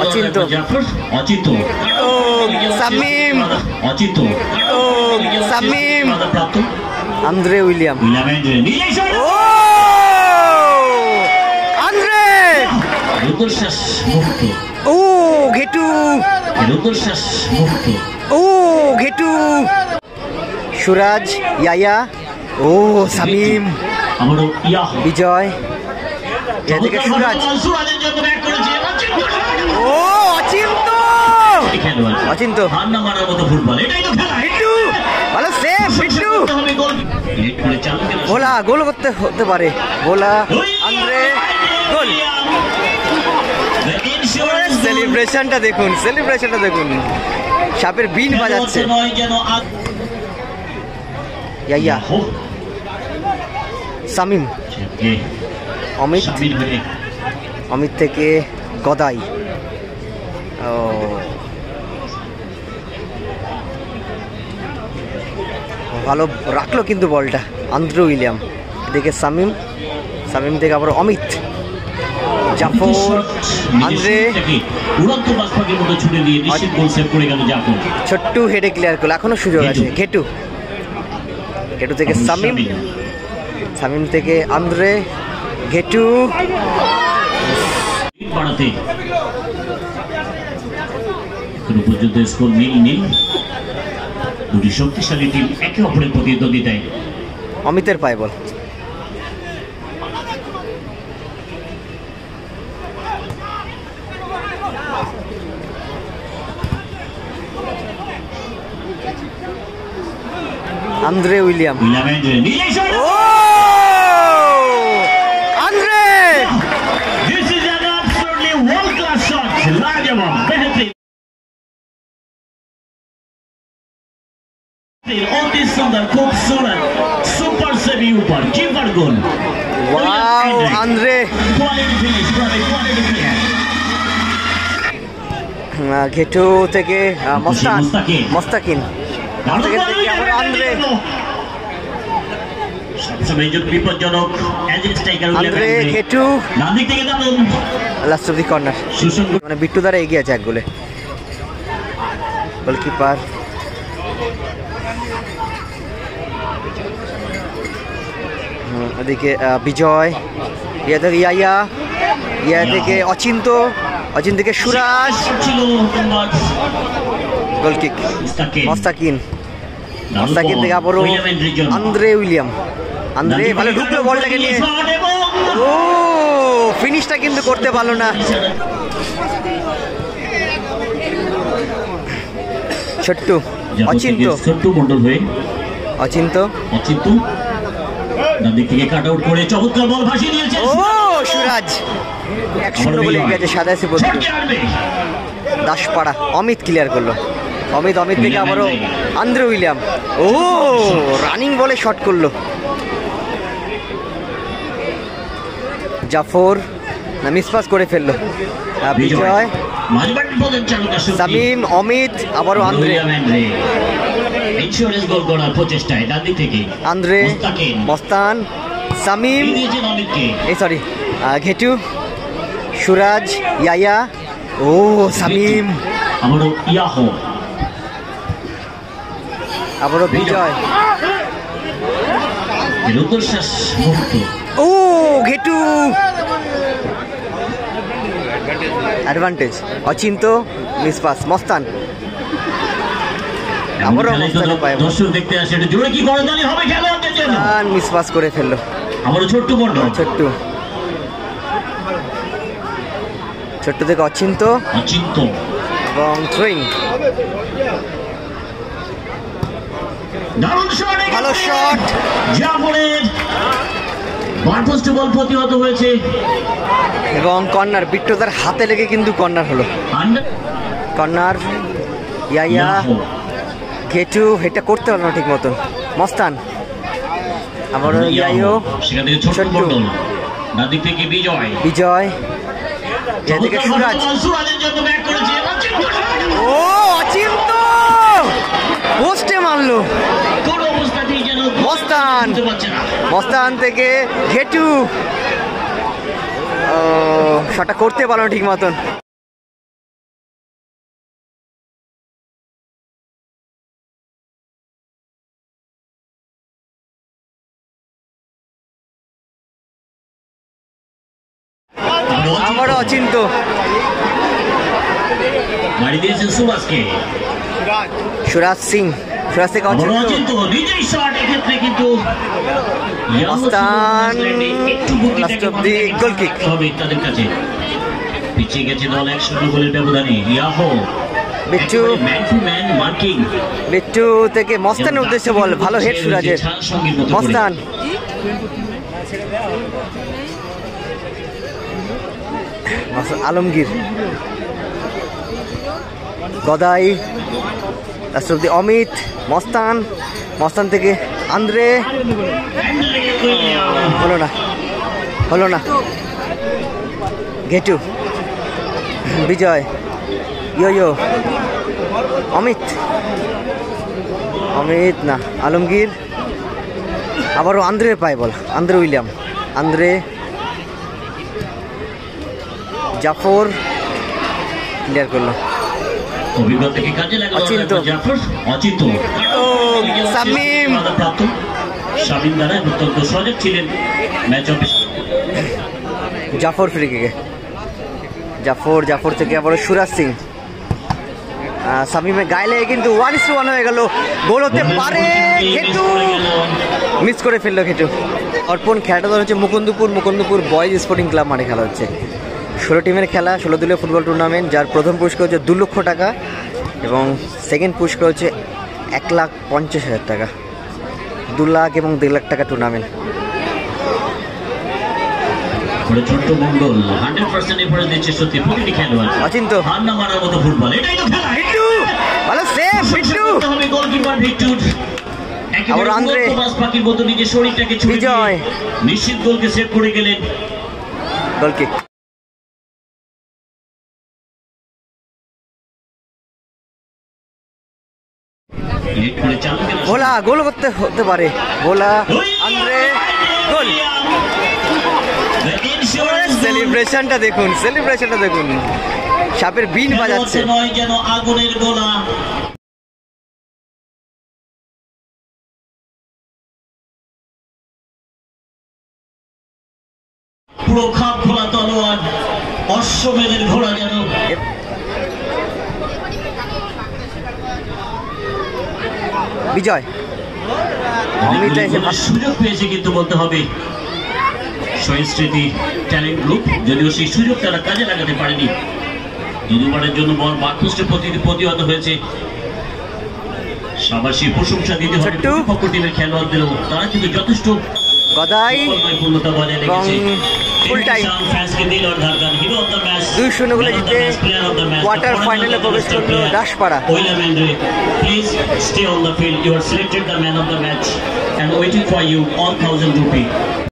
অচিন্ত ও সামিম ও Samim Andre William ও Andre ও ঘেটু ও ঘেটু সুরাজ ইয়ায়া ও সামিম বিজয় এদিকে সুরাজ ও অচিন্ত অচিন্ত ভালো সেভ বিট্টু ভোলা গোল করতে হতে পারে ভোলা আন্দ্রে গোল সেলিব্রেশনটা দেখুন সাপের বিন বাজাচ্ছে ইয়াইয়া সামিম অমিত থেকে গদাই ও ভালো রাখলো কিন্তু বলটা আন্দ্রে উইলিয়াম এদিকে সামিম থেকে আবার অমিত জাফর আন্দ্রে ছোট্টু হেডে ক্লিয়ার করলো এখনো সুযোগ আছে ঘেটু থেকে সামিম থেকে আন্দ্রে ঘেটু পর্যন্ত স্কোর নীল দুটি শক্তিশালী টিম একে অপরের প্রতিদ্বন্দ্বিতায় অমিতের পায় বল আন্দ্রে উইলিয়াম ও Andre This is an absolutely world class shot. লাজবাব বেহতরিন অতি সুন্দর খুবসুরত সুপার সেভি উপর keeper goal wow Andre quality finish quality player ঘেটু থেকে মোস্তাকিন আবার আন্দ্রে সবসময় যে বিপজ্জনক এজেন্ট স্ট্রাইকার আন্দ্রে ঘেটু নাদিক থেকে দারুণ লাস্ট অফ দি কর্নার মানে বিট্টু দ্বারা এগিয়ে আছে এক গোলে গোলকিপার ওদিকে বিজয় ইয়া থেকে ইয়া থেকে অচিন্ত থেকে সুরাজ গোলকিক মোস্তাকিন থেকে আবারও আন্দ্রে উইলিয়াম ভালো ঢুকলো বলটাকে নিয়ে ও ফিনিশটা কিন্তু করতে পারলো না ছোট্টু অচিন্ত নাদিক থেকে কাট আউট করে চমৎকার বল ভাসিয়ে দিয়েছে ও সুরাজ 1-0 বলে গেছে 87 পর্যন্ত দাসপাড়া অমিত ক্লিয়ার করলো অমিত থেকে আবারও আন্দ্রে উইলিয়াম ও রানিং বলে শট করলো জাফর না মিসপাস করে ফেললো বিজয় সামিম অমিত আবারও আন্দ্রে ইনস্যুরেন্স গোল করার প্রচেষ্টায় ডান দিক থেকে আন্দ্রে মস্তান সামিম সরি ঘেটু সুরাজ ইয়ায়া ও সামিম আবারও বিজয় ও ঘেটু অ্যাডভান্টেজ অচিন্ত মিসপাস মস্তান আবারও মস্তানের পায় দর্শক দেখতে আসে এটা জোরে কি করদানি হবে খেলোয়াড়দের জন্য মিসপাস করে ফেললো আবারও ছোট্টু থেকে অচিন্ত এবং থ্রোয়িং দারুণ শট ভালো শট জাফরের বারপোস্ট বল প্রতিহত হয়েছে এবং কর্নার বিট্টুদার হাতে লেগে কিন্তু কর্নার হলো কর্নার ইয়াইয়া ঘেটু এটা করতে পারলো না ঠিক মতন মস্তান আবার ইয়াইও ছোট্টু নাদিক থেকে বিজয় এদিকে সুরাজ ও অচিন্ত পোস্টে মারলো মস্তান থেকে ঘেটু শটটা করতে পারলো ঠিক মতন আবারও অচিন্ত, বাড়ি দিয়েছেন সুরাজকে। সুরাজ সিং, সুরাজ থেকে অচিন্ত, নিজেই শট, এক্ষেত্রে কিন্তু মস্তান, last of the goal kick হবে তাদের কাছে। পিছিয়ে গেছে দল 1-0 গোলের ব্যবধানে। Yahoo Bittu, man to man marking. Bittu থেকে মস্তানের উদ্দেশ্যে বল, ভালো head সুরাজের। Mastan, Alamgir, Gadai, last of the Amit, মস্তান, মস্তান থেকে আন্দ্রে, হলো না, হলো না, ঘেটু, বিজয়, ইয়ো, অমিত, অমিত না, আলমগীর, আবারও আন্দ্রে পায় বল, Andre William, Andre, Zafar clear করলো, অভিজ্ঞতাকে কাজে লাগালো জাফর। অচিন্ত, শামীম, শামীম দ্বারা অত্যন্ত সজাগ ছিলেন ম্যাচ অফিস। জাফর ফ্রি কিকে, জাফর, জাফর থেকে আবার সুরাজ সিং, শামীমের গায়ে লেগে কিন্তু 1-1 হয়ে গেল। গোল হতে পারে, ঘেটু মিস করে ফেললো ঘেটু। অর্পণ, খেলাটা ধর হচ্ছে মুকুন্দপুর বয়েজ স্পোর্টিং ক্লাব মাঠে খেলা হচ্ছে। 16 টিমের খেলা, 16 দলীয় ফুটবল টুর্নামেন্ট, যার প্রথম পুরস্কার হচ্ছে 2 লক্ষ টাকা এবং সেকেন্ড পুরস্কার হচ্ছে 1,50,000 টাকা। 2 লাখ এবং 1.5 লাখ টাকা টুর্নামেন্ট। ছোট্ট মঙ্গল 100% এফোর্ট দিচ্ছে সত্যি প্রতিটি খেলোয়াড়। অচিন্ত, হার না মারার মতো ফুটবল, এটাই তো খেলা। বিট্টু, ভালো সেভ বিট্টু, হবে গোলকিপার বিট্টুর। আবার আন্দ্রে, পাখির মতো নিজের শরীরটাকে ছুঁড়ে দিয়ে বিজয় নিশ্চিত গোলকে সেভ করে গেলেন। গোল কিক, ভোলা গোল করতে হতে পারে, ভোলা, আন্দ্রে, গোল। সেলিব্রেশনটা দেখুন, সেলিব্রেশনটা দেখুন, সাপের বিন বাজাচ্ছে। নয় যেন আগুনের গোলা। পুরো খাপ খোলা তলোয়ার, অশ্বমেধের ঘোড়া যেন। বিজয়, সুযোগ পেয়েছে কিন্তু বলতে হবে শহীদ স্মৃতি ট্যালেন্ট গ্রুপ, যদিও সেই সুযোগ তারা কাজে লাগাতে পারেনি। দ্বিতীয়বারের জন্য বল বাকপোস্টে প্রতিহত হয়েছে। সবার সেই প্রশংসা দিতে হবে পক্ষ টিমের খেলোয়াড়দেরও, তারা কিন্তু যথেষ্ট গদাই পূর্ণতা বজায় রেখেছে। ফুল টাইম 2-0 গোলে জিতে কোয়ার্টার ফাইনালে প্রবেশ করলো Daspara. Please stay on the field. You are selected the man of the match and waiting for you 1,000 rupees.